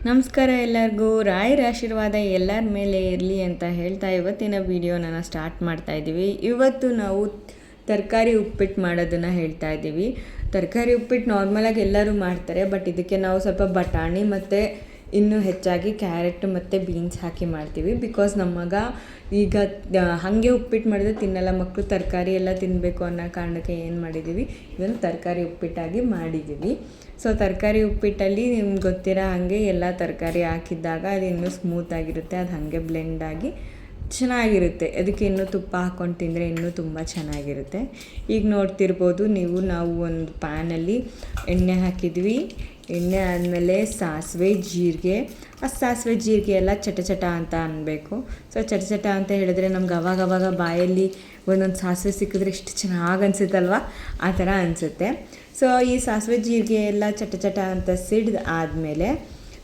ನಮಸ್ಕಾರ ಎಲ್ಲರಿಗೂ. ರಾಯರ ಆಶೀರ್ವಾದ ಎಲ್ಲರ ಮೇಲೆ ಇರಲಿ ಅಂತ ಹೇಳ್ತಾ ಇವತ್ತಿನ ವಿಡಿಯೋನ ಸ್ಟಾರ್ಟ್ ಮಾಡ್ತಾ ಇದ್ದೀವಿ. ಇವತ್ತು ನಾವು ತರಕಾರಿ ಉಪ್ಪಿಟ್ಟು ಮಾಡೋದನ್ನು ಹೇಳ್ತಾ ಇದ್ದೀವಿ. ತರಕಾರಿ ಉಪ್ಪಿಟ್ಟು ನಾರ್ಮಲಾಗಿ ಎಲ್ಲರೂ ಮಾಡ್ತಾರೆ, ಬಟ್ ಇದಕ್ಕೆ ನಾವು ಸ್ವಲ್ಪ ಬಟಾಣಿ ಮತ್ತು ಇನ್ನೂ ಹೆಚ್ಚಾಗಿ ಕ್ಯಾರೆಟ್ ಮತ್ತು ಬೀನ್ಸ್ ಹಾಕಿ ಮಾಡ್ತೀವಿ. ಬಿಕಾಸ್ ನಮ್ಮ ಮಗ ಈಗ ಹಾಗೆ ಉಪ್ಪಿಟ್ಟು ಮಾಡಿದ್ರೆ ತಿನ್ನಲ್ಲ, ಮಕ್ಕಳು ತರಕಾರಿ ಎಲ್ಲ ತಿನ್ನಬೇಕು ಅನ್ನೋ ಕಾರಣಕ್ಕೆ ಏನು ಮಾಡಿದ್ದೀವಿ, ಇದನ್ನು ತರಕಾರಿ ಉಪ್ಪಿಟ್ಟಾಗಿ ಮಾಡಿದ್ದೀವಿ. ಸೊ ತರಕಾರಿ ಉಪ್ಪಿಟ್ಟಲ್ಲಿ ನಿಮ್ಗೆ ಗೊತ್ತಿರೋ ಹಾಗೆ ಎಲ್ಲ ತರಕಾರಿ ಹಾಕಿದ್ದಾಗ ಅದು ಇನ್ನೂ ಸ್ಮೂತಾಗಿರುತ್ತೆ, ಅದು ಹಾಗೆ ಬ್ಲೆಂಡಾಗಿ ಚೆನ್ನಾಗಿರುತ್ತೆ. ಅದಕ್ಕೆ ಇನ್ನೂ ತುಪ್ಪ ಹಾಕ್ಕೊಂಡು ತಿಂದರೆ ಇನ್ನೂ ತುಂಬ ಚೆನ್ನಾಗಿರುತ್ತೆ. ಈಗ ನೋಡ್ತಿರ್ಬೋದು ನಾವು ಒಂದು ಪ್ಯಾನಲ್ಲಿ ಎಣ್ಣೆ ಹಾಕಿದ್ವಿ. ಎಣ್ಣೆ ಆದಮೇಲೆ ಸಾಸಿವೆ ಜೀರಿಗೆ, ಆ ಸಾಸಿವೆ ಜೀರಿಗೆ ಎಲ್ಲ ಚಟ ಅಂತ ಅನ್ನಬೇಕು. ಸೊ ಚಟ ಅಂತ ಹೇಳಿದ್ರೆ ನಮ್ಗೆ ಅವಾಗವಾಗ ಬಾಯಲ್ಲಿ ಒಂದೊಂದು ಸಾಸಿವೆ ಸಿಕ್ಕಿದ್ರೆ ಎಷ್ಟು ಚೆನ್ನಾಗಿ ಅನಿಸುತ್ತಲ್ವ, ಆ ಥರ ಅನಿಸುತ್ತೆ. ಸೊ ಈ ಸಾಸಿವೆ ಜೀರಿಗೆ ಎಲ್ಲ ಚಟ ಅಂತ ಸಿಡ್ದು ಆದಮೇಲೆ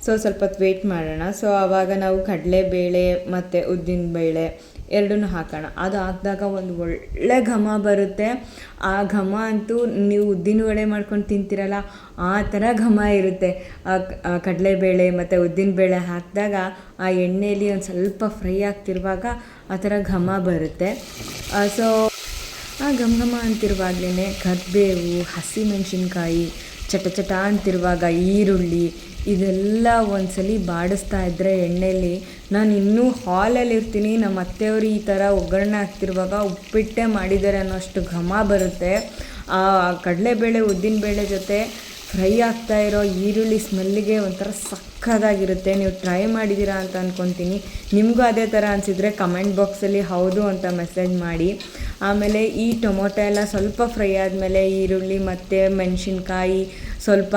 ಸ್ವಲ್ಪ ಹೊತ್ತು ವೆಯ್ಟ್ ಮಾಡೋಣ. ಸೊ ಆವಾಗ ನಾವು ಕಡಲೆಬೇಳೆ ಮತ್ತು ಉದ್ದಿನಬೇಳೆ ಎರಡನ್ನೂ ಹಾಕೋಣ. ಅದು ಹಾಕಿದಾಗ ಒಂದು ಒಳ್ಳೆ ಘಮ ಬರುತ್ತೆ. ಆ ಘಮ ಅಂತೂ ನೀವು ಉದ್ದಿನವಡೆ ಮಾಡ್ಕೊಂಡು ತಿಂತೀರಲ್ಲ, ಆ ಥರ ಘಮ ಇರುತ್ತೆ. ಕಡಲೆಬೇಳೆ ಮತ್ತು ಉದ್ದಿನಬೇಳೆ ಹಾಕಿದಾಗ ಆ ಎಣ್ಣೆಯಲ್ಲಿ ಒಂದು ಸ್ವಲ್ಪ ಫ್ರೈ ಆಗ್ತಿರುವಾಗ ಆ ಥರ ಘಮ ಬರುತ್ತೆ. ಸೊ ಆ ಘಮ ಅಂತಿರುವಾಗಲೇ ಕರಿಬೇವು, ಹಸಿಮೆಣಸಿನ್ಕಾಯಿ ಚಟ ಅಂತಿರುವಾಗ ಈರುಳ್ಳಿ ಇದೆಲ್ಲ ಒಂದ್ಸಲಿ ಬಾಡಿಸ್ತಾ ಇದ್ದರೆ ಎಣ್ಣೆಯಲ್ಲಿ. ನಾನು ಇನ್ನೂ ಹಾಲಲ್ಲಿ ಇರ್ತೀನಿ, ನಮ್ಮ ಅತ್ತೆಯವರು ಈ ಥರ ಒಗ್ಗರಣೆ ಹಾಕ್ತಿರುವಾಗ ಉಪ್ಪಿಟ್ಟೆ ಮಾಡಿದ್ದಾರೆ ಅನ್ನೋಷ್ಟು ಘಮ ಬರುತ್ತೆ. ಆ ಕಡಲೆಬೇಳೆ ಉದ್ದಿನಬೇಳೆ ಜೊತೆ ಫ್ರೈ ಆಗ್ತಾ ಇರೋ ಈರುಳ್ಳಿ ಸ್ಮೆಲ್ಲಿಗೆ ಒಂಥರ ಸಕ್ಕತ್ತಾಗಿರುತ್ತೆ. ನೀವು ಟ್ರೈ ಮಾಡಿದ್ದೀರಾ ಅಂತ ಅಂದ್ಕೊತೀನಿ. ನಿಮಗೂ ಅದೇ ಥರ ಅನಿಸಿದರೆ ಕಮೆಂಟ್ ಬಾಕ್ಸಲ್ಲಿ ಹೌದು ಅಂತ ಮೆಸೇಜ್ ಮಾಡಿ. ಆಮೇಲೆ ಈ ಟೊಮೊಟೊ ಎಲ್ಲ ಸ್ವಲ್ಪ ಫ್ರೈ ಆದಮೇಲೆ ಈರುಳ್ಳಿ ಮತ್ತು ಮೆಣಸಿನ್ಕಾಯಿ ಸ್ವಲ್ಪ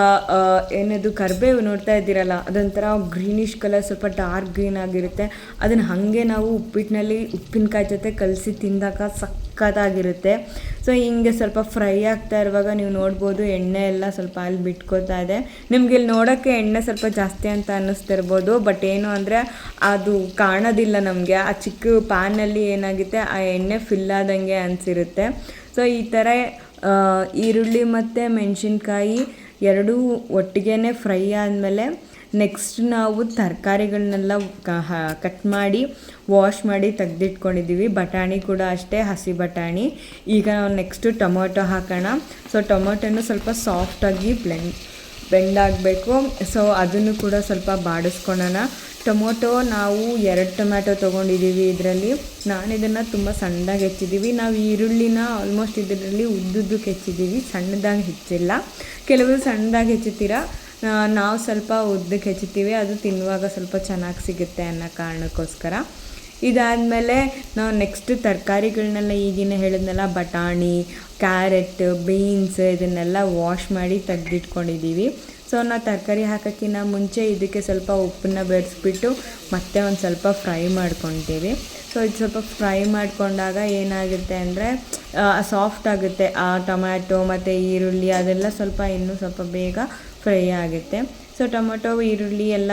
ಏನದು ಕರಿಬೇವು ನೋಡ್ತಾ ಇದ್ದೀರಲ್ಲ, ಅದೊಂಥರ ಗ್ರೀನಿಷ್ ಕಲರ್, ಸ್ವಲ್ಪ ಡಾರ್ಕ್ ಗ್ರೀನ್ ಆಗಿರುತ್ತೆ. ಅದನ್ನು ಹಾಗೆ ನಾವು ಉಪ್ಪಿಟ್ಟಿನಲ್ಲಿ ಉಪ್ಪಿನಕಾಯಿ ಜೊತೆ ಕಲಸಿ ತಿಂದಾಗ ಸಕ್ಕತ್ತಾಗಿರುತ್ತೆ. ಸೊ ಹಿಂಗೆ ಸ್ವಲ್ಪ ಫ್ರೈ ಆಗ್ತಾ ಇರುವಾಗ ನೀವು ನೋಡ್ಬೋದು ಎಣ್ಣೆ ಎಲ್ಲ ಸ್ವಲ್ಪ ಅಲ್ಲಿ ಬಿಟ್ಕೋತಾ ಇದೆ. ನಿಮ್ಗೆ ಇಲ್ಲಿ ನೋಡೋಕ್ಕೆ ಎಣ್ಣೆ ಸ್ವಲ್ಪ ಜಾಸ್ತಿ ಅಂತ ಅನ್ನಿಸ್ತಿರ್ಬೋದು, ಬಟ್ ಏನು ಅಂದರೆ ಅದು ಕಾಣೋದಿಲ್ಲ ನಮಗೆ. ಆ ಚಿಕ್ಕ ಪ್ಯಾನಲ್ಲಿ ಏನಾಗುತ್ತೆ ಆ ಎಣ್ಣೆ ಫಿಲ್ ಆದಂಗೆ ಅನಿಸಿರುತ್ತೆ. ಸೊ ಈ ಥರ ಈರುಳ್ಳಿ ಮತ್ತು ಮೆಣಸಿನ್ಕಾಯಿ ಎರಡೂ ಒಟ್ಟಿಗೆ ಫ್ರೈ ಆದಮೇಲೆ ನೆಕ್ಸ್ಟ್ ನಾವು ತರಕಾರಿಗಳನ್ನೆಲ್ಲ ಕಟ್ ಮಾಡಿ ವಾಶ್ ಮಾಡಿ ತೆಗೆದಿಟ್ಕೊಂಡಿದ್ದೀವಿ. ಬಟಾಣಿ ಕೂಡ ಅಷ್ಟೇ, ಹಸಿ ಬಟಾಣಿ. ಈಗ ನಾವು ನೆಕ್ಸ್ಟು ಟೊಮೊಟೊ ಹಾಕೋಣ. ಸೊ ಟೊಮೊಟೊನು ಸ್ವಲ್ಪ ಸಾಫ್ಟಾಗಿ ಬೆಂಡ್ ಆಗಬೇಕು. ಸೊ ಅದನ್ನು ಕೂಡ ಸ್ವಲ್ಪ ಬಾಡಿಸ್ಕೊಳ್ಳೋಣ. ಟೊಮೊಟೊ ನಾವು 2 ಟೊಮ್ಯಾಟೊ ತೊಗೊಂಡಿದ್ದೀವಿ. ಇದರಲ್ಲಿ ನಾನು ಇದನ್ನು ತುಂಬ ಸಣ್ಣದಾಗಿ ಹೆಚ್ಚಿದ್ದೀವಿ. ನಾವು ಈರುಳ್ಳಿನ ಆಲ್ಮೋಸ್ಟ್ ಇದರಲ್ಲಿ ಉದ್ದುದ್ದಕ್ಕೆ ಹೆಚ್ಚಿದ್ದೀವಿ, ಸಣ್ಣದಾಗಿ ಹೆಚ್ಚಿಲ್ಲ. ಕೆಲವರು ಸಣ್ಣದಾಗಿ ಹೆಚ್ಚುತ್ತೀರಾ, ನಾವು ಸ್ವಲ್ಪ ಉದ್ದಕ್ಕೆ ಹೆಚ್ಚುತ್ತೀವಿ, ಅದು ತಿನ್ನುವಾಗ ಸ್ವಲ್ಪ ಚೆನ್ನಾಗಿ ಸಿಗುತ್ತೆ ಅನ್ನೋ ಕಾರಣಕ್ಕೋಸ್ಕರ. ಇದಾದಮೇಲೆ ನಾವು ನೆಕ್ಸ್ಟ್ ತರಕಾರಿಗಳನ್ನೆಲ್ಲ ಈಗಿನ ಹೇಳಿದ್ನೆಲ್ಲ ಬಟಾಣಿ, ಕ್ಯಾರೆಟ್, ಬೀನ್ಸ್ ಇದನ್ನೆಲ್ಲ ವಾಶ್ ಮಾಡಿ ತೆಗೆದಿಟ್ಕೊಂಡಿದ್ದೀವಿ. ಸೊ ನಾವು ತರಕಾರಿ ಹಾಕೋಕ್ಕಿಂತ ಮುಂಚೆ ಇದಕ್ಕೆ ಸ್ವಲ್ಪ ಉಪ್ಪನ್ನ ಬೆರೆಸ್ಬಿಟ್ಟು ಮತ್ತೆ ಒಂದು ಸ್ವಲ್ಪ ಫ್ರೈ ಮಾಡ್ಕೊತೀವಿ. ಸೊ ಇದು ಸ್ವಲ್ಪ ಫ್ರೈ ಮಾಡಿಕೊಂಡಾಗ ಏನಾಗುತ್ತೆ ಅಂದರೆ ಸಾಫ್ಟ್ ಆಗುತ್ತೆ. ಆ ಟೊಮ್ಯಾಟೊ ಮತ್ತು ಈರುಳ್ಳಿ ಅದೆಲ್ಲ ಇನ್ನೂ ಸ್ವಲ್ಪ ಬೇಗ ಫ್ರೈ ಆಗುತ್ತೆ. ಸೊ ಟೊಮೊಟೊ ಈರುಳ್ಳಿ ಎಲ್ಲ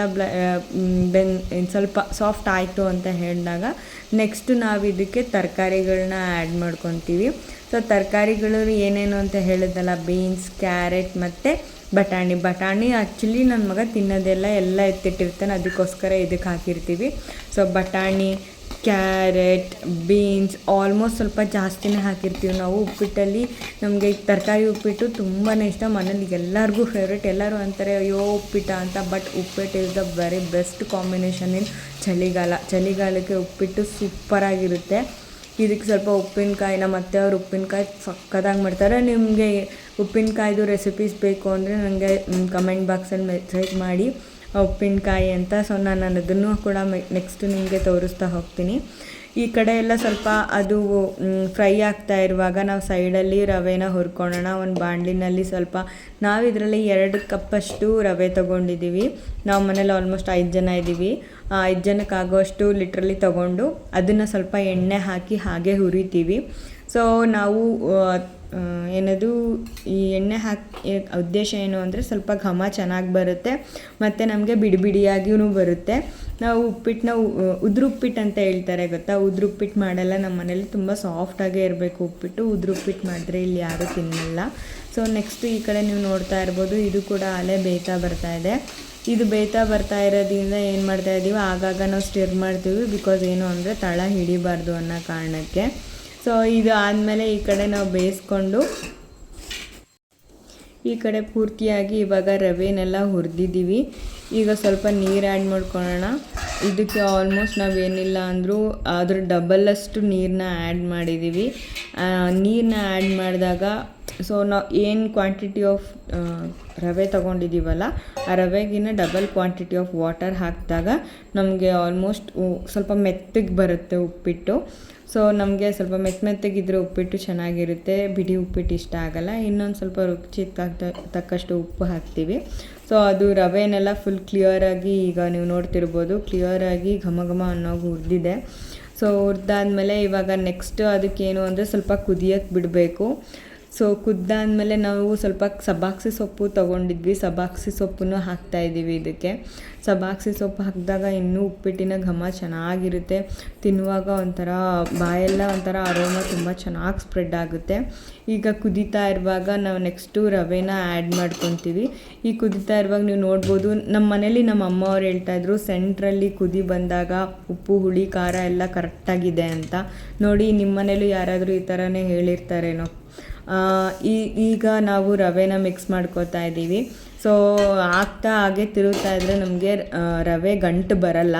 ಸ್ವಲ್ಪ ಸಾಫ್ಟ್ ಆಯಿತು ಅಂತ ಹೇಳಿದಾಗ ನೆಕ್ಸ್ಟ್ ನಾವು ಇದಕ್ಕೆ ತರಕಾರಿಗಳನ್ನ ಆ್ಯಡ್ ಮಾಡ್ಕೊತೀವಿ. ಸೊ ತರಕಾರಿಗಳು ಏನೇನು ಅಂತ ಹೇಳಿದ್ನಲ್ಲ, ಬೀನ್ಸ್, ಕ್ಯಾರೆಟ್ ಮತ್ತು ಬಟಾಣಿ ಆ್ಯಕ್ಚುಲಿ ನನ್ನ ಮಗ ತಿನ್ನೋದೆಲ್ಲ ಎತ್ತಿಟ್ಟಿರ್ತಾನೆ, ಅದಕ್ಕೋಸ್ಕರ ಇದಕ್ಕೆ ಹಾಕಿರ್ತೀವಿ. ಸೊ ಬಟಾಣಿ, ಕ್ಯಾರೆಟ್, ಬೀನ್ಸ್ ಆಲ್ಮೋಸ್ಟ್ ಸ್ವಲ್ಪ ಜಾಸ್ತಿನೇ ಹಾಕಿರ್ತೀವಿ ನಾವು ಉಪ್ಪಿಟ್ಟಲ್ಲಿ. ನಮಗೆ ತರಕಾರಿ ಉಪ್ಪಿಟ್ಟು ತುಂಬಾ ಇಷ್ಟ, ಮನೇಲಿ ಎಲ್ಲರಿಗೂ ಫೇವ್ರೇಟ್. ಎಲ್ಲರೂ ಅಂತಾರೆ ಅಯ್ಯೋ ಉಪ್ಪಿಟ್ಟ ಅಂತ, ಬಟ್ ಉಪ್ಪಿಟ್ಟು is the very best combination in ಚಳಿಗಾಲಕ್ಕೆ ಉಪ್ಪಿಟ್ಟು ಸೂಪರಾಗಿರುತ್ತೆ. ಇದಕ್ಕೆ ಸ್ವಲ್ಪ ಉಪ್ಪಿನಕಾಯಿ, ನಮ್ಮ ಅತ್ತೆಯವರು ಉಪ್ಪಿನಕಾಯಿ ಸಕ್ಕತ್ತಾಗಿ ಮಾಡ್ತಾರೆ. ನಿಮಗೆ ಉಪ್ಪಿನಕಾಯ್ದು ರೆಸಿಪೀಸ್ ಬೇಕು ಅಂದರೆ ನನಗೆ ಕಮೆಂಟ್ ಬಾಕ್ಸಲ್ಲಿ ಮೆಸೇಜ್ ಮಾಡಿ ಉಪ್ಪಿನಕಾಯಿ ಅಂತ. ಸೊ ನಾನು ಅದನ್ನು ಕೂಡ ನೆಕ್ಸ್ಟು ನಿಮಗೆ ತೋರಿಸ್ತಾ ಹೋಗ್ತೀನಿ. ಈ ಕಡೆ ಎಲ್ಲ ಸ್ವಲ್ಪ ಅದು ಫ್ರೈ ಆಗ್ತಾ ಇರುವಾಗ ನಾವು ಸೈಡಲ್ಲಿ ರವೆನ ಹುರ್ಕೊಳ್ಳೋಣ. ಒಂದು ಬಾಣಲಿನಲ್ಲಿ ಸ್ವಲ್ಪ ನಾವು ಇದರಲ್ಲಿ 2 ಕಪ್ಪಷ್ಟು ರವೆ ತೊಗೊಂಡಿದ್ದೀವಿ. ನಾವು ಮನೇಲಿ ಆಲ್ಮೋಸ್ಟ್ 5 ಜನ ಇದ್ದೀವಿ. 5 ಜನಕ್ಕಾಗೋಷ್ಟು ಲಿಟ್ರಲ್ಲಿ ತೊಗೊಂಡು ಅದನ್ನು ಸ್ವಲ್ಪ ಎಣ್ಣೆ ಹಾಕಿ ಹಾಗೆ ಹುರಿತೀವಿ. ಸೊ ನಾವು ಈ ಎಣ್ಣೆ ಹಾಕಿ ಉದ್ದೇಶ ಏನು ಅಂದರೆ ಸ್ವಲ್ಪ ಘಮ ಚೆನ್ನಾಗಿ ಬರುತ್ತೆ ಮತ್ತು ನಮಗೆ ಬಿಡಿಯಾಗಿಯೂ ಬರುತ್ತೆ. ನಾವು ಉಪ್ಪಿಟ್ಟನ್ನ ಉಪ್ಪಿಟ್ಟು ಅಂತ ಹೇಳ್ತಾರೆ ಗೊತ್ತಾ, ಉಪ್ಪಿಟ್ಟು ಮಾಡಲ್ಲ ನಮ್ಮ ಮನೇಲಿ. ತುಂಬ ಸಾಫ್ಟಾಗೇ ಇರಬೇಕು ಉಪ್ಪಿಟ್ಟು. ಉಪ್ಪಿಟ್ಟು ಮಾಡಿದ್ರೆ ಇಲ್ಲಿ ಯಾರೂ ತಿನ್ನಲ್ಲ. ಸೊ ನೆಕ್ಸ್ಟ್ ಈ ಕಡೆ ನೀವು ನೋಡ್ತಾ ಇರ್ಬೋದು, ಇದು ಕೂಡ ಅಲೆ ಬೇಯ್ತಾ ಬರ್ತಾ ಇದೆ. ಇದು ಬೇಯ್ತಾ ಬರ್ತಾ ಇರೋದ್ರಿಂದ ಏನು ಮಾಡ್ತಾ ಇದ್ದೀವಿ, ಆಗಾಗ ನಾವು ಸ್ಟಿರ್ ಮಾಡ್ತೀವಿ. ಬಿಕಾಸ್ ಏನು ಅಂದರೆ ತಳ ಹಿಡಿಬಾರ್ದು ಅನ್ನೋ ಕಾರಣಕ್ಕೆ. ಸೊ ಇದು ಆದಮೇಲೆ ಈ ಕಡೆ ನಾವು ಬೇಯಿಸ್ಕೊಂಡು ಈ ಕಡೆ ಪೂರ್ತಿಯಾಗಿ ಇವಾಗ ರವೆನೆಲ್ಲ ಹುರಿದಿದ್ದೀವಿ. ಈಗ ಸ್ವಲ್ಪ ನೀರು ಆ್ಯಡ್ ಮಾಡ್ಕೊಳ್ಳೋಣ. ಇದಕ್ಕೆ ಆಲ್ಮೋಸ್ಟ್ ನಾವೇನಿಲ್ಲ ಅಂದರೂ ಅದ್ರ ಡಬಲಷ್ಟು ನೀರನ್ನ ಆ್ಯಡ್ ಮಾಡಿದ್ದೀವಿ. ನೀರನ್ನ ಆ್ಯಡ್ ಮಾಡಿದಾಗ ಸೊ ನಾವು ಏನು ಕ್ವಾಂಟಿಟಿ ಆಫ್ ರವೆ ತೊಗೊಂಡಿದ್ದೀವಲ್ಲ, ಆ ರವೆಗಿನ್ನ ಡಬಲ್ ಕ್ವಾಂಟಿಟಿ ಆಫ್ ವಾಟರ್ ಹಾಕಿದಾಗ ನಮಗೆ ಆಲ್ಮೋಸ್ಟ್ ಸ್ವಲ್ಪ ಮೆತ್ತಗೆ ಬರುತ್ತೆ ಉಪ್ಪಿಟ್ಟು. ಸೊ ನಮಗೆ ಸ್ವಲ್ಪ ಮೆತ್ತಗಿದ್ರೆ ಉಪ್ಪಿಟ್ಟು ಚೆನ್ನಾಗಿರುತ್ತೆ, ಬಿಡಿ ಉಪ್ಪಿಟ್ಟು ಇಷ್ಟ ಆಗೋಲ್ಲ. ಇನ್ನೊಂದು ಸ್ವಲ್ಪ ರುಚಿ ತಕ್ಕಷ್ಟು ಉಪ್ಪು ಹಾಕ್ತೀವಿ. ಸೊ ಅದು ರವೆನೆಲ್ಲ ಫುಲ್ ಕ್ಲಿಯರಾಗಿ ಈಗ ನೀವು ನೋಡ್ತಿರ್ಬೋದು, ಕ್ಲಿಯರಾಗಿ ಘಮ ಘಮ ಅನ್ನೋಗಿ ಹುರಿದಿದೆ. ಸೊ ಹುರಿದಾದ್ಮೇಲೆ ಇವಾಗ ನೆಕ್ಸ್ಟ್ ಅದಕ್ಕೇನು ಅಂದರೆ ಸ್ವಲ್ಪ ಕುದಿಯೋಕ್ಕೆ ಬಿಡಬೇಕು. ಸೊ ಕುದ್ದಾದಮೇಲೆ ನಾವು ಸ್ವಲ್ಪ ಸಬ್ಬಾಕ್ಸಿ ಸೊಪ್ಪು ತೊಗೊಂಡಿದ್ವಿ, ಸಬ್ಬಾಕ್ಸಿ ಸೊಪ್ಪನ್ನು ಹಾಕ್ತಾಯಿದ್ದೀವಿ ಇದಕ್ಕೆ. ಸಬ್ಬಾಕ್ಸಿ ಸೊಪ್ಪು ಹಾಕಿದಾಗ ಇನ್ನೂ ಉಪ್ಪಿಟ್ಟಿನ ಘಮ ಚೆನ್ನಾಗಿರುತ್ತೆ. ತಿನ್ನುವಾಗ ಒಂಥರ ಬಾಯೆಲ್ಲ ಒಂಥರ ಅರೋಮ ತುಂಬ ಚೆನ್ನಾಗಿ ಸ್ಪ್ರೆಡ್ ಆಗುತ್ತೆ. ಈಗ ಕುದೀತಾ ಇರುವಾಗ ನಾವು ನೆಕ್ಸ್ಟು ರವೆನ ಆ್ಯಡ್ ಮಾಡ್ಕೊತೀವಿ. ಈ ಕುದೀತಾ ಇರುವಾಗ ನೀವು ನೋಡ್ಬೋದು, ನಮ್ಮ ಮನೇಲಿ ನಮ್ಮ ಅಮ್ಮ ಅವ್ರು ಹೇಳ್ತಾಯಿದ್ರು ಸೆಂಟ್ರಲ್ಲಿ ಕುದಿ ಬಂದಾಗ ಉಪ್ಪು ಹುಳಿ ಖಾರ ಎಲ್ಲ ಕರೆಕ್ಟಾಗಿದೆ ಅಂತ. ನೋಡಿ ನಿಮ್ಮ ಮನೇಲೂ ಯಾರಾದರೂ ಈ ಥರನೇ ಹೇಳಿರ್ತಾರೇನೋ. ಈಗ ನಾವು ರವೆನ ಮಿಕ್ಸ್ ಮಾಡ್ಕೋತಾ ಇದ್ದೀವಿ. ಸೊ ಹಾಗೆ ತಿರುಗ್ತಾ ಇದ್ದರೆ ನಮಗೆ ರವೆ ಗಂಟು ಬರಲ್ಲ.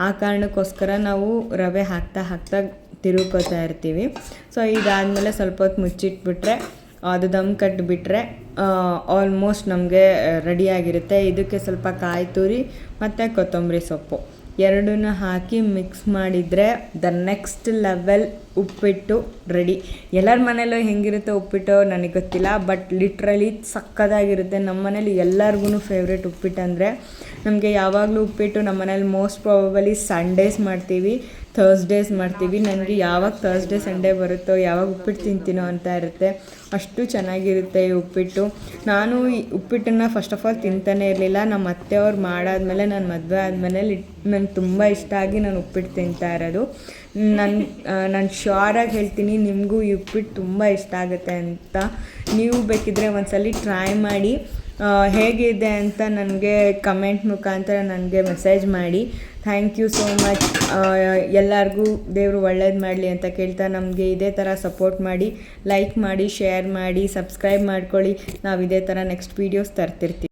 ಆ ಕಾರಣಕ್ಕೋಸ್ಕರ ನಾವು ರವೆ ಹಾಕ್ತಾ ತಿರುಗ್ಕೋತಾ ಇರ್ತೀವಿ. ಸೊ ಇದಾದಮೇಲೆ ಸ್ವಲ್ಪ ಹೊತ್ತು ಮುಚ್ಚಿಟ್ಬಿಟ್ರೆ, ಅದು ದಮ್ ಕಟ್ಟಿಬಿಟ್ರೆ ಆಲ್ಮೋಸ್ಟ್ ನಮಗೆ ರೆಡಿಯಾಗಿರುತ್ತೆ. ಇದಕ್ಕೆ ಸ್ವಲ್ಪ ಕಾಯಿ ತುರಿ ಮತ್ತು ಕೊತ್ತಂಬರಿ ಸೊಪ್ಪು ಎರಡನ್ನೂ ಹಾಕಿ ಮಿಕ್ಸ್ ಮಾಡಿದರೆ the next level uppittu ready. ಎಲ್ಲರ ಮನೇಲೂ ಹೆಂಗಿರುತ್ತೆ ಉಪ್ಪಿಟ್ಟು ನನಗೆ ಗೊತ್ತಿಲ್ಲ, ಬಟ್ ಲಿಟ್ರಲಿ ಸಕ್ಕತ್ತಾಗಿರುತ್ತೆ. ನಮ್ಮ ಮನೇಲಿ ಎಲ್ಲರಿಗೂ ಫೇವ್ರೇಟ್ ಉಪ್ಪಿಟ್ಟು ಅಂದರೆ. ನಮಗೆ ಯಾವಾಗಲೂ ಉಪ್ಪಿಟ್ಟು ನಮ್ಮ ಮನೇಲಿ ಮೋಸ್ಟ್ ಪ್ರಾಬಬಲಿ ಸಂಡೇಸ್ ಮಾಡ್ತೀವಿ, ಥರ್ಸ್ಡೇಸ್ ಮಾಡ್ತೀವಿ. ನನಗೆ ಯಾವಾಗ ಥರ್ಸ್ಡೇ ಸಂಡೇ ಬರುತ್ತೋ, ಯಾವಾಗ ಉಪ್ಪಿಟ್ಟು ತಿಂತೀನೋ ಅಂತ ಇರುತ್ತೆ. ಅಷ್ಟು ಚೆನ್ನಾಗಿರುತ್ತೆ ಈ ಉಪ್ಪಿಟ್ಟು. ನಾನು ಈ ಉಪ್ಪಿಟ್ಟನ್ನು ಫಸ್ಟ್ ಆಫ್ ಆಲ್ ತಿಂತಾನೇ ಇರಲಿಲ್ಲ. ನಮ್ಮ ಅತ್ತೆಯವ್ರು ಮಾಡಾದ್ಮೇಲೆ, ನಾನು ಮದುವೆ ಆದಮೇಲೆ ನನಗೆ ತುಂಬ ಇಷ್ಟ ಆಗಿ ನಾನು ಉಪ್ಪಿಟ್ಟು ತಿಂತಾ ಇರೋದು. ನಾನು ಶ್ಯೂರಾಗಿ ಹೇಳ್ತೀನಿ ನಿಮಗೂ ಈ ಉಪ್ಪಿಟ್ಟು ತುಂಬ ಇಷ್ಟ ಆಗುತ್ತೆ ಅಂತ. ನೀವು ಬೇಕಿದ್ದರೆ ಒಂದ್ಸಲ ಟ್ರೈ ಮಾಡಿ, ಹೇಗಿದೆ ಅಂತ ನನಗೆ ಕಮೆಂಟ್ ಮುಖಾಂತರ ನನಗೆ ಮೆಸೇಜ್ ಮಾಡಿ. Thank you so much. ಎಲ್ಲರಿಗೂ ದೇವರು ಒಳ್ಳೇದು ಮಾಡಲಿ ಅಂತ ಕೇಳ್ತಾ, ನಮಗೆ ಇದೇ ಥರ ಸಪೋರ್ಟ್ ಮಾಡಿ, ಲೈಕ್ ಮಾಡಿ, ಶೇರ್ ಮಾಡಿ, ಸಬ್ಸ್ಕ್ರೈಬ್ ಮಾಡ್ಕೊಳ್ಳಿ. ನಾವು ಇದೇ ಥರ ನೆಕ್ಸ್ಟ್ ವೀಡಿಯೋಸ್ ತರ್ತಿರ್ತೀವಿ.